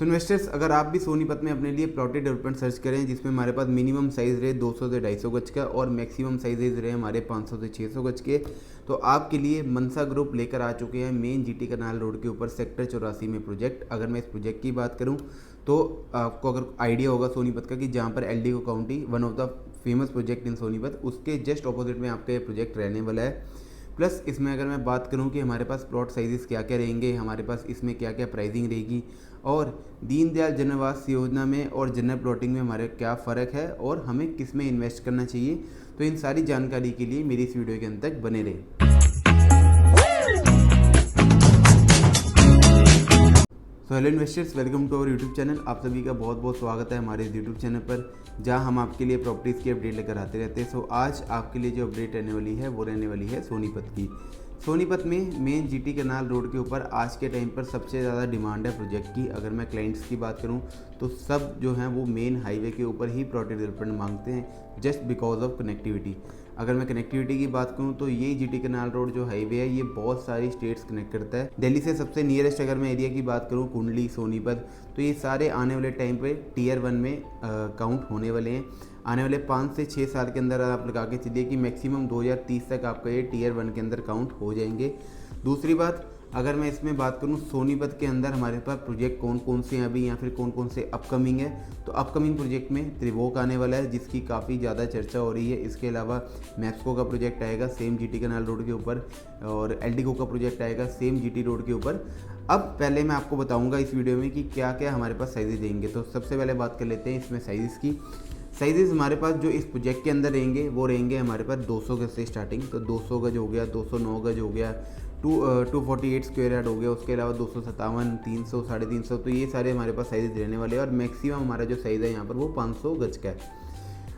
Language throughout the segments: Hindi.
सो इन्वेस्टर्स, अगर आप भी सोनीपत में अपने लिए प्लॉटेड डेवलपमेंट सर्च करें जिसमें हमारे पास मिनिमम साइज़ रहे 200 से 250 गज का और मैक्सिमम साइजेज रहे हमारे 500 से 600 गज के, तो आपके लिए मनसा ग्रुप लेकर आ चुके हैं मेन जीटी करनाल रोड के ऊपर सेक्टर 84 में प्रोजेक्ट। अगर मैं इस प्रोजेक्ट की बात करूं तो आपको अगर आइडिया होगा सोनीपत का कि जहां पर LDO county one of the famous project in Sonipat, उसके जस्ट ऑपोजिट में आपका ये प्रोजेक्ट रहने वाला है। प्लस इसमें अगर मैं बात करूं कि हमारे पास प्लॉट साइजेस क्या क्या रहेंगे, हमारे पास इसमें क्या क्या प्राइसिंग रहेगी और दीनदयाल जन आवास योजना में और जनरल प्लॉटिंग में हमारे क्या फ़र्क है और हमें किस में इन्वेस्ट करना चाहिए, तो इन सारी जानकारी के लिए मेरी इस वीडियो के अंत तक बने रहें। तो hello investors, welcome to our YouTube channel. आप सभी का बहुत बहुत स्वागत है हमारे इस यूट्यूब चैनल पर, जहां हम आपके लिए प्रॉपर्टीज़ की अपडेट लेकर आते रहते हैं। सो आज आपके लिए जो अपडेट रहने वाली है वो रहने वाली है सोनीपत की। सोनीपत में मेन जीटी करनाल रोड के ऊपर आज के टाइम पर सबसे ज़्यादा डिमांड है प्रोजेक्ट की। अगर मैं क्लाइंट्स की बात करूं तो सब जो हैं वो मेन हाईवे के ऊपर ही प्लॉटेड डेवलपमेंट मांगते हैं जस्ट बिकॉज ऑफ कनेक्टिविटी। अगर मैं कनेक्टिविटी की बात करूं तो ये जीटी करनाल रोड जो हाईवे है ये बहुत सारी स्टेट्स कनेक्ट करता है। दिल्ली से सबसे नियरेस्ट अगर मैं एरिया की बात करूं कुंडली, सोनीपत, तो ये सारे आने वाले टाइम पे टीयर 1 में काउंट होने वाले हैं। आने वाले 5 से 6 साल के अंदर आप लगा के चलिए कि मैक्सिमम 2030 तक आपका ये टीयर 1 के अंदर काउंट हो जाएंगे। दूसरी बात, अगर मैं इसमें बात करूं सोनीपत के अंदर हमारे पास प्रोजेक्ट कौन कौन से हैं अभी या फिर कौन कौन से अपकमिंग है, तो अपकमिंग प्रोजेक्ट में त्रिभोग आने वाला है जिसकी काफ़ी ज़्यादा चर्चा हो रही है। इसके अलावा मैक्सको का प्रोजेक्ट आएगा सेम जीटी करनाल रोड के ऊपर और एल्डिको का प्रोजेक्ट आएगा सेम जीटी रोड के ऊपर। अब पहले मैं आपको बताऊँगा इस वीडियो में कि क्या क्या हमारे पास साइजेज देंगे। तो सबसे पहले बात कर लेते हैं इसमें साइज़ की। साइजेस हमारे पास जो इस प्रोजेक्ट के अंदर रहेंगे वो रहेंगे हमारे पास 200 गज से स्टार्टिंग, तो 200 गज हो गया, 209 गज हो गया, 248 स्क्वायर यार्ड हो गया, उसके अलावा 257, 300, 350, तो ये सारे हमारे पास साइजेस रहने वाले हैं और मैक्सिमम हमारा जो साइज़ है यहाँ पर वो 500 गज का है।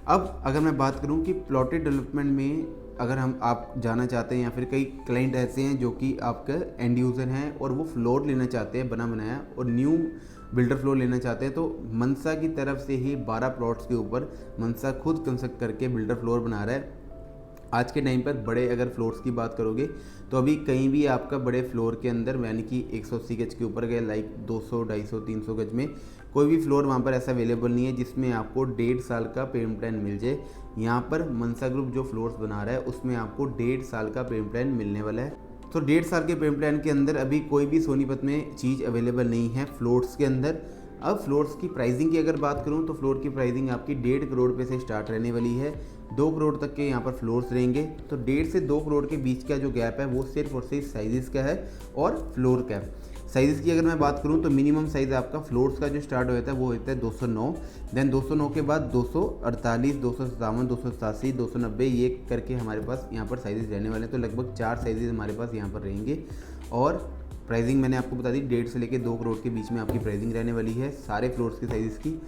अब अगर मैं बात करूँ कि प्लॉटेड डेवलपमेंट में अगर आप जाना चाहते हैं या फिर कई क्लाइंट ऐसे हैं जो कि आपका एंड यूज़र हैं और वो फ्लोर लेना चाहते हैं बना बनाया और न्यू बिल्डर फ्लोर लेना चाहते हैं, तो मनसा की तरफ से ही 12 प्लॉट्स के ऊपर मनसा खुद कंस्ट्रक्ट करके बिल्डर फ्लोर बना रहा है। आज के टाइम पर बड़े अगर फ्लोर्स की बात करोगे तो अभी कहीं भी आपका बड़े फ्लोर के अंदर यानी कि 180 गज के ऊपर गए लाइक 200, 250, 300 गज में कोई भी फ्लोर वहाँ पर ऐसा अवेलेबल नहीं है जिसमें आपको 1.5 साल का पेमेंट प्लान मिल जाए। यहाँ पर मनसा ग्रुप जो फ्लोर्स बना रहा है उसमें आपको 1.5 साल का पेमेंट प्लान मिलने वाला है। तो 1.5 साल के पेमेंट प्लान के अंदर अभी कोई भी सोनीपत में चीज़ अवेलेबल नहीं है फ्लोर्स के अंदर। अब फ्लोर्स की प्राइसिंग की अगर बात करूं तो फ्लोर की प्राइसिंग आपकी 1.5 करोड़ पे से स्टार्ट रहने वाली है। 2 करोड़ तक के यहाँ पर फ्लोर्स रहेंगे। तो 1.5 से 2 करोड़ के बीच का जो गैप है वो सिर्फ और सिर्फ साइजेस का है और फ्लोर का है। साइज़ की अगर मैं बात करूं तो मिनिमम साइज़ आपका फ्लोर्स का जो स्टार्ट होता है वो होता है 209, देन 209 के बाद 248, 257, 287, 290 ये करके हमारे पास यहाँ पर साइजेस रहने वाले हैं। तो लगभग 4 साइजेस हमारे पास यहाँ पर रहेंगे और प्राइसिंग मैंने आपको बता दी 1.5 से लेकर 2 करोड़ के बीच में आपकी प्राइसिंग रहने वाली है सारे फ्लोर्स की साइज़ की।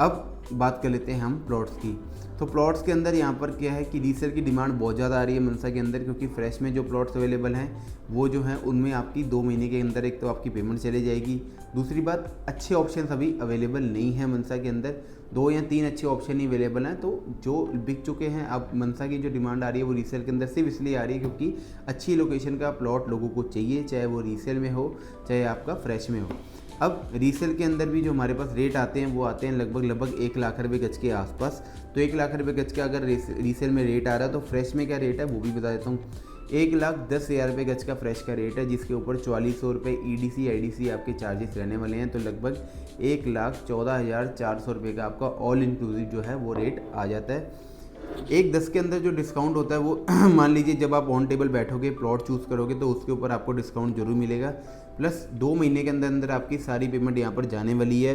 अब बात कर लेते हैं हम प्लॉट्स की। तो प्लॉट्स के अंदर यहाँ पर क्या है कि रीसेल की डिमांड बहुत ज़्यादा आ रही है मनसा के अंदर, क्योंकि फ्रेश में जो प्लॉट्स अवेलेबल हैं वो जो हैं उनमें आपकी 2 महीने के अंदर एक तो आपकी पेमेंट चले जाएगी। दूसरी बात, अच्छे ऑप्शन अभी अवेलेबल नहीं है मनसा के अंदर, 2 या 3 अच्छे ऑप्शन ही अवेलेबल हैं। तो जो बिक चुके हैं, अब मनसा की जो डिमांड आ रही है वो रीसेल के अंदर सिर्फ इसलिए आ रही है क्योंकि अच्छी लोकेशन का प्लॉट लोगों को चाहिए, चाहे वो रीसेल में हो चाहे आपका फ्रेश में हो। अब रीसेल के अंदर भी जो हमारे पास रेट आते हैं वो आते हैं लगभग 1 लाख रुपये गज के आसपास। तो 1 लाख रुपये गज का अगर रीसेल में रेट आ रहा है तो फ्रेश में क्या रेट है वो भी बता देता हूँ। 1,10,000 रुपये गज का फ्रेश का रेट है जिसके ऊपर 4400 रुपये EDC IDC आपके चार्जेस रहने वाले हैं। तो लगभग 1,14,400 रुपये का आपका ऑल इंक्लूसिव जो है वो रेट आ जाता है। 1,10 के अंदर जो डिस्काउंट होता है वो मान लीजिए जब आप ऑन टेबल बैठोगे प्लॉट चूज़ करोगे तो उसके ऊपर आपको डिस्काउंट जरूर मिलेगा। प्लस 2 महीने के अंदर अंदर आपकी सारी पेमेंट यहाँ पर जाने वाली है।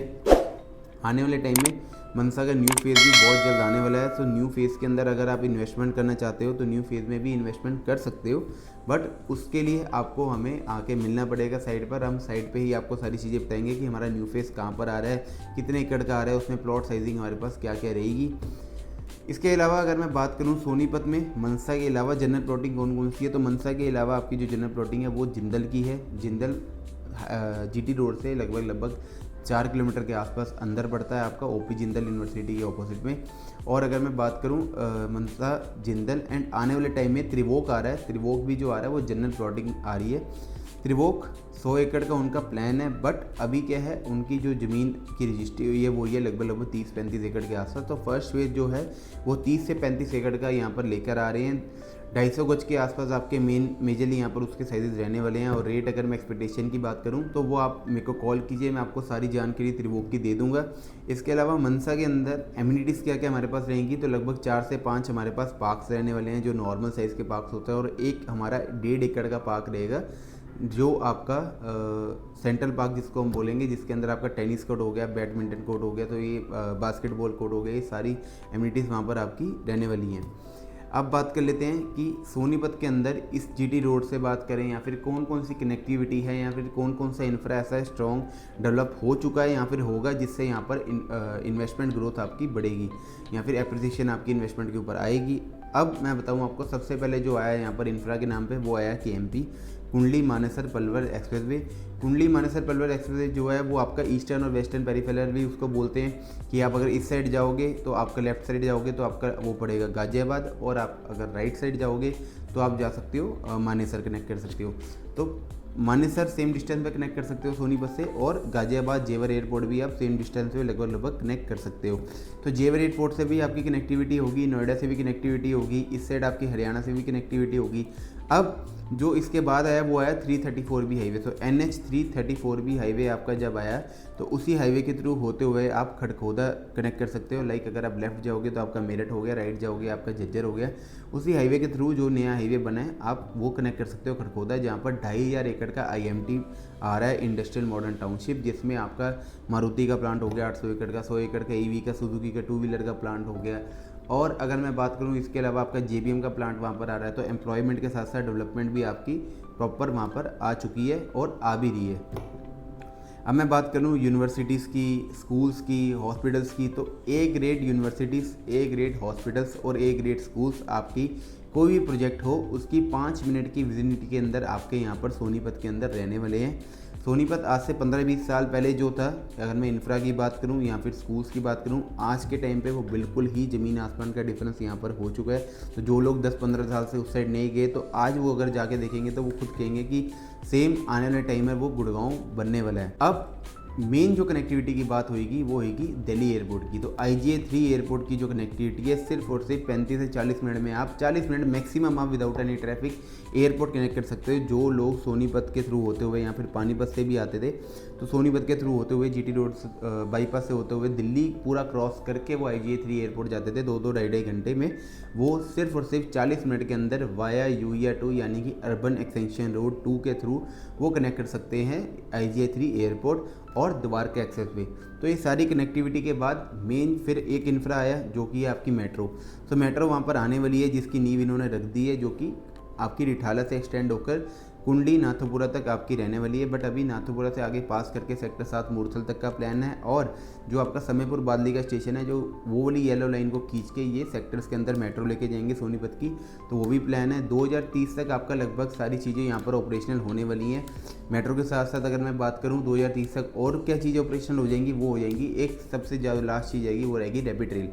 आने वाले टाइम में मनसा का न्यू फेज़ भी बहुत जल्द आने वाला है। तो न्यू फेज़ के अंदर अगर आप इन्वेस्टमेंट करना चाहते हो तो न्यू फेज़ में भी इन्वेस्टमेंट कर सकते हो, बट उसके लिए आपको हमें आके मिलना पड़ेगा साइट पर। हम साइट पे ही आपको सारी चीज़ें बताएंगे कि हमारा न्यू फेज़ कहाँ पर आ रहा है, कितने एकड़ का आ रहा है, उसमें प्लॉट साइजिंग हमारे पास क्या क्या रहेगी। इसके अलावा अगर मैं बात करूं सोनीपत में मनसा के अलावा जनरल प्लॉटिंग कौन कौन सी है, तो मनसा के अलावा आपकी जो जनरल प्लॉटिंग है वो जिंदल की है। जिंदल जीटी रोड से लगभग 4 किलोमीटर के आसपास अंदर पड़ता है आपका, ओपी जिंदल यूनिवर्सिटी के ऑपोजिट में। और अगर मैं बात करूं मनसा जिंदल एंड आने वाले टाइम में त्रिभोग आ रहा है, त्रिभोग भी जो आ रहा है वो जनरल प्लॉटिंग आ रही है। त्रिभोग 100 एकड़ का उनका प्लान है, बट अभी क्या है उनकी जो ज़मीन की रजिस्ट्री हुई है वो ये लगभग 30-35 एकड़ के आसपास। तो फर्स्ट फेज जो है वो 30 से 35 एकड़ का यहाँ पर लेकर आ रहे हैं। 250 गज के आसपास आपके मेजरली यहाँ पर उसके साइजेस रहने वाले हैं। और रेट अगर मैं एक्सपेक्टेशन की बात करूँ तो वो आप मेरे को कॉल कीजिए, मैं आपको सारी जानकारी त्रिभोग की दे दूंगा। इसके अलावा मनसा के अंदर एम्यूनिटीज़ क्या क्या हमारे पास रहेंगी, तो लगभग 4 से 5 हमारे पास पार्क्स रहने वाले हैं जो नॉर्मल साइज़ के पार्क्स होते हैं, और एक हमारा 1.5 एकड़ का पार्क रहेगा जो आपका सेंट्रल पार्क जिसको हम बोलेंगे, जिसके अंदर आपका टेनिस कोर्ट हो गया, बैडमिंटन कोर्ट हो गया, तो ये बास्केटबॉल कोर्ट हो गया, ये सारी एम्यूनिटीज़ वहाँ पर आपकी रहने वाली हैं। अब बात कर लेते हैं कि सोनीपत के अंदर इस जीटी रोड से बात करें या फिर कौन कौन सी कनेक्टिविटी है या फिर कौन कौन सा इंफ्रा ऐसा स्ट्रॉन्ग डेवलप हो चुका है या फिर होगा जिससे यहाँ पर इन्वेस्टमेंट ग्रोथ आपकी बढ़ेगी या फिर एप्रिसिएशन आपकी इन्वेस्टमेंट के ऊपर आएगी। अब मैं बताऊँ आपको, सबसे पहले जो आया यहाँ पर इंफ्रा के नाम पे वो आया KMP, Kundli Manesar Palwal expressway. Kundli Manesar Palwal expressway जो है वो आपका ईस्टर्न और वेस्टर्न पेरिफेरल भी उसको बोलते हैं कि आप अगर इस साइड जाओगे तो आपका लेफ्ट साइड जाओगे तो आपका वो पड़ेगा गाजियाबाद, और आप अगर राइट साइड जाओगे तो आप जा सकते हो मानेसर कनेक्ट कर सकते हो। तो मानेसर सेम डिस्टेंस पे कनेक्ट कर सकते हो सोनीपत से, और गाजियाबाद जेवर एयरपोर्ट भी आप सेम डिस्टेंस पे लगभग कनेक्ट कर सकते हो। तो जेवर एयरपोर्ट से भी आपकी कनेक्टिविटी होगी, नोएडा से भी कनेक्टिविटी होगी, इस साइड आपकी हरियाणा से भी कनेक्टिविटी होगी। अब जो इसके बाद आया वो आया 334B हाईवे। तो NH 334B हाईवे आपका जब आया तो उसी हाईवे के थ्रू होते हुए आप खड़खोदा कनेक्ट कर सकते हो। लाइक अगर आप लेफ्ट जाओगे तो आपका मेरठ हो गया, राइट जाओगे आपका झज्जर हो गया। उसी हाईवे के थ्रू जो नया हाईवे बना है आप वो कनेक्ट कर सकते हो खड़खोदा, जहाँ पर 2500 एकड़ का IMT आ रहा है, इंडस्ट्रियल मॉडर्न टाउनशिप, जिसमें आपका मारुति का प्लांट हो गया 800 एकड़ का, 100 एकड़ का EV का, सुजुकी का 2 व्हीलर का प्लांट हो गया। और अगर मैं बात करूं इसके अलावा आपका JBM का प्लांट वहाँ पर आ रहा है। तो एम्प्लॉयमेंट के साथ साथ डेवलपमेंट भी आपकी प्रॉपर वहाँ पर आ चुकी है और आ भी रही है। अब मैं बात करूं यूनिवर्सिटीज़ की, स्कूल्स की, हॉस्पिटल्स की, तो A grade universities, A grade hospitals और A ग्रेड स्कूल्स आपकी कोई भी प्रोजेक्ट हो उसकी 5 मिनट की विजिबिलिटी के अंदर आपके यहाँ पर सोनीपत के अंदर रहने वाले हैं। सोनीपत आज से 15-20 साल पहले जो था, अगर मैं इंफ्रा की बात करूं या फिर स्कूल्स की बात करूं, आज के टाइम पे वो बिल्कुल ही ज़मीन आसमान का डिफरेंस यहाँ पर हो चुका है। तो जो लोग 10-15 साल से उस साइड नहीं गए तो आज वो अगर जाके देखेंगे तो वो खुद कहेंगे कि सेम आने वाले टाइम में वो गुड़गांव बनने वाला है। अब मेन जो कनेक्टिविटी की बात होगी वो होगी दिल्ली एयरपोर्ट की। तो IGA 3 एयरपोर्ट की जो कनेक्टिविटी है सिर्फ और सिर्फ 35 से 40 मिनट में, आप 40 मिनट मैक्सिमम आप without any traffic airport connect कर सकते हो। जो लोग सोनीपत के थ्रू होते हुए या फिर पानीपत से भी आते थे तो सोनीपत के थ्रू होते हुए GT रोड बाईपास से होते हुए दिल्ली पूरा क्रॉस करके वो IGA 3 एयरपोर्ट जाते थे 2-2 ढाई घंटे में। वो सिर्फ और सिर्फ 40 मिनट के अंदर वाया UER 2 यानी कि अर्बन एक्सटेंशन रोड 2 के थ्रू वो कनेक्ट कर सकते हैं IGA 3 एयरपोर्ट और द्वारका एक्सप्रेसवे। तो ये सारी कनेक्टिविटी के बाद मेन फिर एक इंफ्रा आया जो कि है आपकी मेट्रो। तो मेट्रो वहाँ पर आने वाली है जिसकी नींव इन्होंने रख दी है, जो कि आपकी रिठाला से एक्सटेंड होकर कुंडली नाथोपुरा तक आपकी रहने वाली है। बट अभी नाथोपुरा से आगे पास करके सेक्टर 7 मूर्थल तक का प्लान है, और जो आपका समयपुर बादली का स्टेशन है जो वो वाली येलो लाइन को खींच के ये सेक्टर्स के अंदर मेट्रो लेके जाएंगे सोनीपत की, तो वो भी प्लान है। 2030 तक आपका लगभग सारी चीज़ें यहाँ पर ऑपरेशनल होने वाली हैं। मेट्रो के साथ साथ अगर मैं बात करूँ 2030 तक और क्या चीज़ें ऑपरेशनल हो जाएंगी, वो हो जाएंगी, एक सबसे ज़्यादा लास्ट चीज़ आएगी वो रहेगी रैपिड रेल।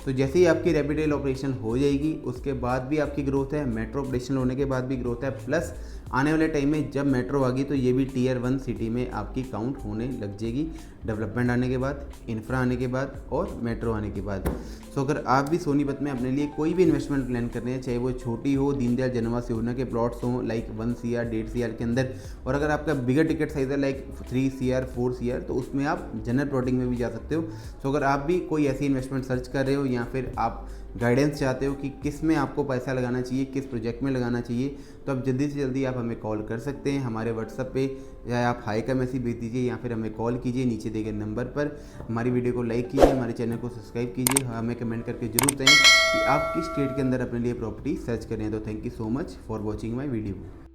तो जैसे ही आपकी रैपिड रेल ऑपरेशन हो जाएगी उसके बाद भी आपकी ग्रोथ है, मेट्रो ऑपरेशनल होने के बाद भी ग्रोथ है, प्लस आने वाले टाइम में जब मेट्रो आ गई तो ये भी Tier 1 सिटी में आपकी काउंट होने लग जाएगी, डेवलपमेंट आने के बाद, इंफ्रा आने के बाद और मेट्रो आने के बाद। सो अगर आप भी सोनीपत में अपने लिए कोई भी इन्वेस्टमेंट प्लान कर रहे हैं, चाहे वो छोटी हो, दीनदयाल जन्मवास योजना के प्लॉट्स हों लाइक 1 CR 1.5 CR के अंदर, और अगर आपका बिगर टिकट साइज है लाइक 3 CR 4 CR, तो उसमें आप जनरल प्लॉटिंग में भी जा सकते हो। सो अगर आप भी कोई ऐसी इन्वेस्टमेंट सर्च कर रहे हो या फिर आप गाइडेंस चाहते हो कि किस में आपको पैसा लगाना चाहिए, किस प्रोजेक्ट में लगाना चाहिए, तो आप जल्दी से जल्दी आप हमें कॉल कर सकते हैं हमारे व्हाट्सएप पे, या आप हाई का मैसेज भेज दीजिए या फिर हमें कॉल कीजिए नीचे दिए गए नंबर पर। हमारी वीडियो को लाइक कीजिए, हमारे चैनल को सब्सक्राइब कीजिए, हमें कमेंट करके जरूर बताएं कि आप किस स्टेट के अंदर अपने लिए प्रॉपर्टी सर्च करें। तो thank you so much for watching my video.